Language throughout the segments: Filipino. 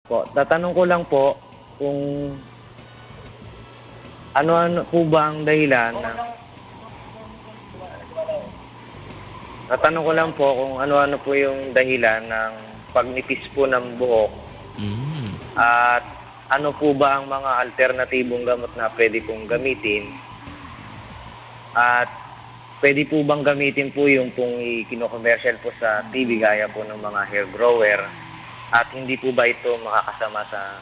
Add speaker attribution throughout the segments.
Speaker 1: Po, tatanong ko lang po kung ano-ano po ba ang dahilan ng Tatanong ko lang po kung ano-ano po yung dahilan ng pagnipis po ng buhok
Speaker 2: Mm.
Speaker 1: at ano po ba ang mga alternatibong gamot na pwede kong gamitin at pwede po bang gamitin po yung pong kino-commercial po sa TV gaya po ng mga hair grower at hindi po ba ito makakasama sa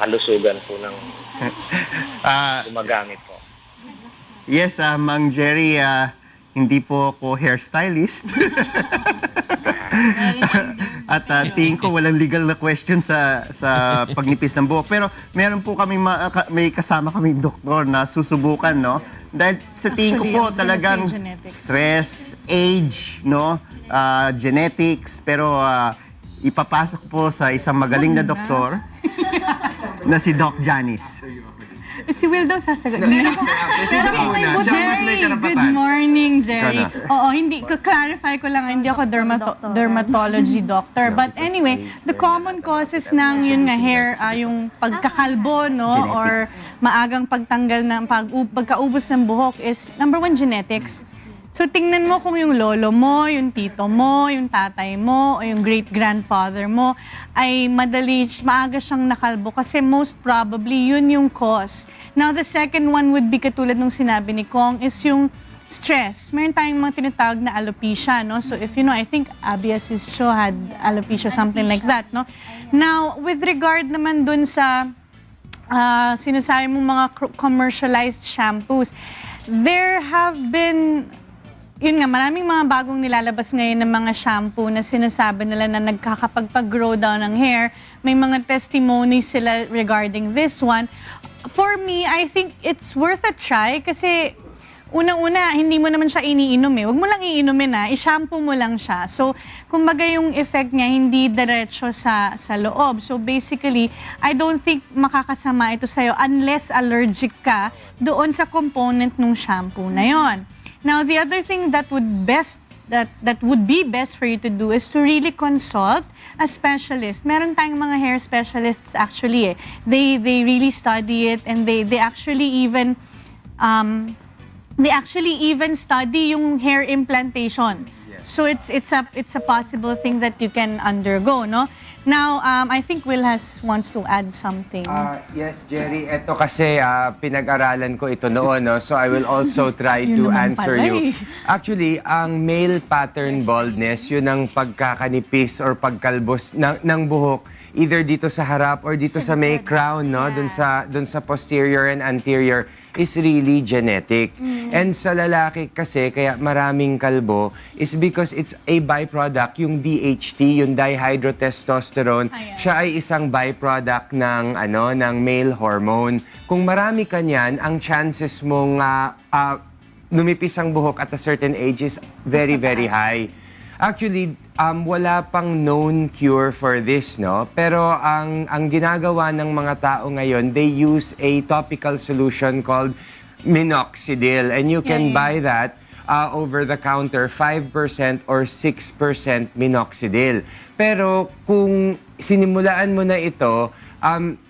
Speaker 1: kalusugan po ng gumagamit po?
Speaker 3: Yes, Mang Jerry, hindi po ako hairstylist. At tingin ko walang legal na question sa pagnipis ng buhok. Pero meron po kami may kasama kaming doktor na susubukan, no? Dahil sa tingin ko po talagang stress, age, no? Genetics, pero ipapasok po sa isang magaling na doktor na si Doc Janice.
Speaker 4: Si Will daw sasagot.
Speaker 5: Jerry,
Speaker 4: good morning, Jerry. Oo, hindi, clarify ko lang, hindi ako dermatology doctor. But anyway, the common causes ng yun nga hair, yung pagkakalbo, no? Or maagang pagtanggal ng pagkaubos ng buhok is, number one, genetics. So, tingnan mo kung yung lolo mo, yung tito mo, yung tatay mo, o yung great-grandfather mo, ay maaga siyang nakalbo kasi most probably yun yung cause. Now, the second one would be katulad nung sinabi ni Kong is yung stress. Meron tayong mga tinatawag na alopecia, no? So, if you know, I think Abby Asisio had alopecia, something like that, no? Now, with regard naman dun sa sinasabi mong mga commercialized shampoos, there have been yun nga, maraming mga bagong nilalabas ngayon ng mga shampoo na sinasabi nila na nagkakapagpag-grow down ng hair. May mga testimonies sila regarding this one. For me, I think it's worth a try kasi unang-una, hindi mo naman siya iniinom eh. Huwag mo lang iinumin i-shampoo mo lang siya. So, kumbaga yung effect niya hindi diretso sa loob. So, basically, I don't think makakasama ito sa'yo unless allergic ka doon sa component ng shampoo na yon. Now, the other thing that would be best for you to do is to really consult a specialist. Meron tayong mga hair specialists actually They really study it and they actually even study yung hair implantation. So it's a possible thing that you can undergo, no? Now, I think Will wants to add something.
Speaker 5: Yes, Jerry. Ito kasi pinag-aralan ko ito noon, no? So I will also try to answer you. Actually, ang male pattern baldness, yun ang pagkakanipis or pagkalbos ng buhok, either dito sa harap or dito sa may crown, no? Dun sa posterior and anterior is really genetic. And sa lalaki kasi, kaya maraming kalbo, is because it's a byproduct, yung DHT, yung dihydrotestosterone, siya ay isang byproduct ng male hormone. Kung marami ka niyan, ang chances mong numipis ang buhok at a certain age is very, very high. Actually, wala pang known cure for this, no? Pero ang ginagawa ng mga tao ngayon, they use a topical solution called minoxidil. And you can buy that over the counter, 5% or 6% minoxidil. Pero kung sinimulaan mo na ito,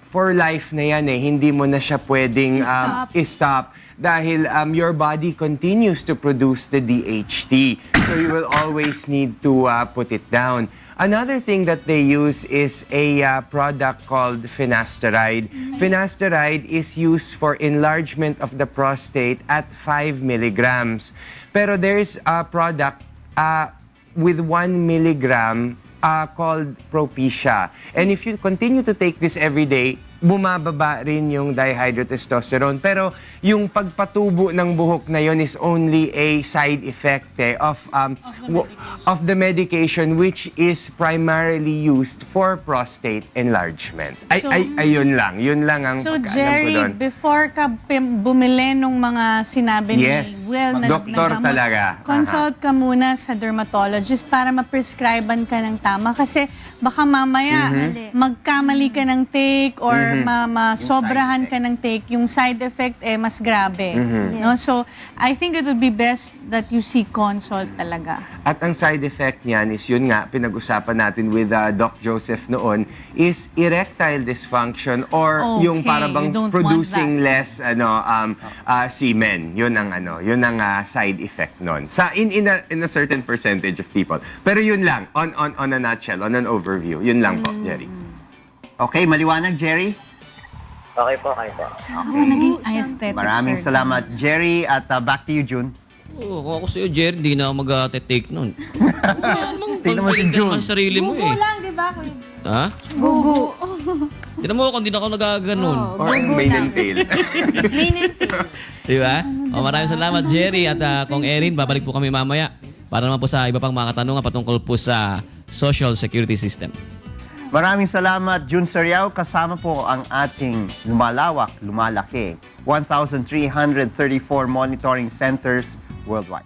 Speaker 5: for life na yan hindi mo na siya pwedeng i-stop dahil your body continues to produce the DHT. So you will always need to put it down. Another thing that they use is a product called finasteride. Finasteride is used for enlargement of the prostate at 5 milligrams. Pero there's a product with 1 milligram called Propecia. And if you continue to take this every day, bumababa rin yung dihydrotestosterone. Pero yung pagpatubo ng buhok na yun is only a side effect of the medication which is primarily used for prostate enlargement. Ayun lang. Yun lang ang
Speaker 4: So,
Speaker 5: pagkaalam ko
Speaker 4: Jerry,
Speaker 5: doon.
Speaker 4: before ka bumili nung mga sinabi
Speaker 5: Yes.
Speaker 4: ni Will
Speaker 5: Doktor
Speaker 4: gamot,
Speaker 5: talaga.
Speaker 4: consult ka muna sa dermatologist para ma-prescribean ka ng tama. Kasi baka mamaya magkamali ka ng take or masobrahan ka ng take, yung side effect mas grabe. No? So, I think it would be best that you seek consult talaga.
Speaker 5: At ang side effect niyan is yun nga, pinag-usapan natin with Doc Joseph noon, is erectile dysfunction or yung
Speaker 4: Okay,
Speaker 5: para bang
Speaker 4: you don't want
Speaker 5: producing less semen. Yun ang side effect nun. In a certain percentage of people. Pero yun lang, on a nutshell, on an overview. Yun lang po, Jerry.
Speaker 3: Okay, maliwanag, Jerry?
Speaker 1: Okay po, okay po.
Speaker 4: Naging aesthetic
Speaker 3: Maraming
Speaker 4: surgeon.
Speaker 3: salamat, Jerry. At back to you, June.
Speaker 2: Oo, kung ako sa'yo, Jerry, hindi na ako mag-take nun.
Speaker 3: Tingnan mo si June.
Speaker 2: Ang sarili mo eh.
Speaker 4: lang, di ba?
Speaker 2: Ha?
Speaker 4: Gugu.
Speaker 2: Tignan mo kung hindi na ako nagaganon.
Speaker 5: Or ang mane and tail.
Speaker 2: Di ba? O, maraming salamat, Jerry. At kung Erin, babalik po kami mamaya para naman po sa iba pang mga katanungan patungkol po sa social security system.
Speaker 3: Maraming salamat, June Sariao. Kasama po ang ating lumalawak, lumalaki, 1,334 monitoring centers worldwide.